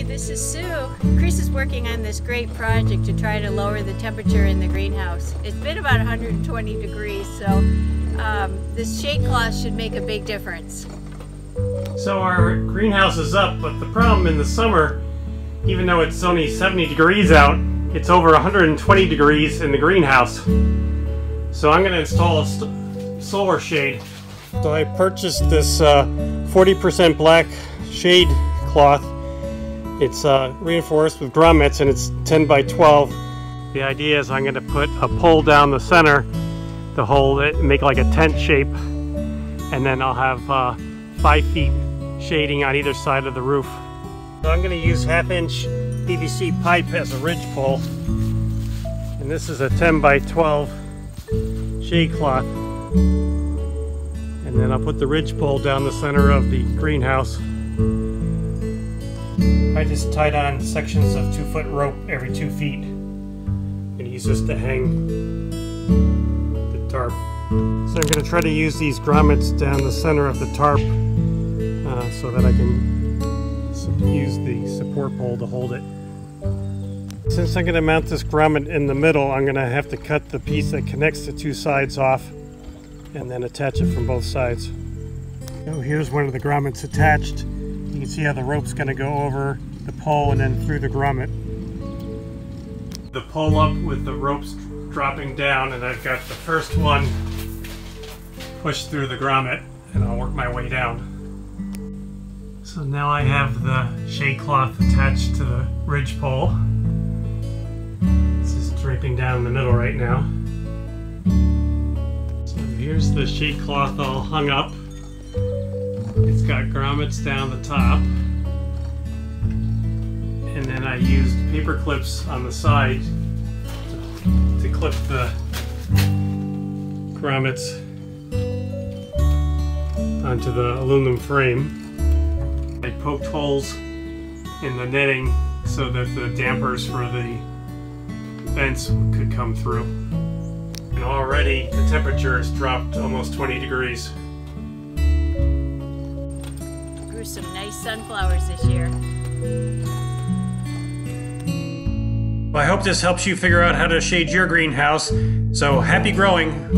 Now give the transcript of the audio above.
this is Sue. Chris is working on this great project to try to lower the temperature in the greenhouse. It's been about 120 degrees, so this shade cloth should make a big difference. So our greenhouse is up, but the problem in the summer, even though it's only 70 degrees out, it's over 120 degrees in the greenhouse. So I'm going to install a solar shade. So I purchased this 40% black shade cloth. It's reinforced with grommets and it's 10 by 12. The idea is I'm going to put a pole down the center to hold it and make like a tent shape, and then I'll have 5 feet shading on either side of the roof. So I'm going to use 1/2-inch PVC pipe as a ridge pole, and this is a 10 by 12 shade cloth, and then I'll put the ridge pole down the center of the greenhouse. I just tied on sections of 2-foot rope every 2 feet. I'm going to use this to hang the tarp. So I'm going to try to use these grommets down the center of the tarp so that I can use the support pole to hold it. Since I'm going to mount this grommet in the middle, I'm going to have to cut the piece that connects the 2 sides off and then attach it from both sides. So here's one of the grommets attached. You can see how the rope's going to go over the pole and then through the grommet. The pole up with the ropes dropping down, and I've got the first one pushed through the grommet, and I'll work my way down. So now I have the shade cloth attached to the ridge pole. This is draping down in the middle right now. So here's the shade cloth all hung up. It's got grommets down the top, and then I used paper clips on the side to clip the grommets onto the aluminum frame. I poked holes in the netting so that the dampers for the vents could come through. And already the temperature has dropped almost 20 degrees. Grew some nice sunflowers this year. Well, I hope this helps you figure out how to shade your greenhouse. So happy growing!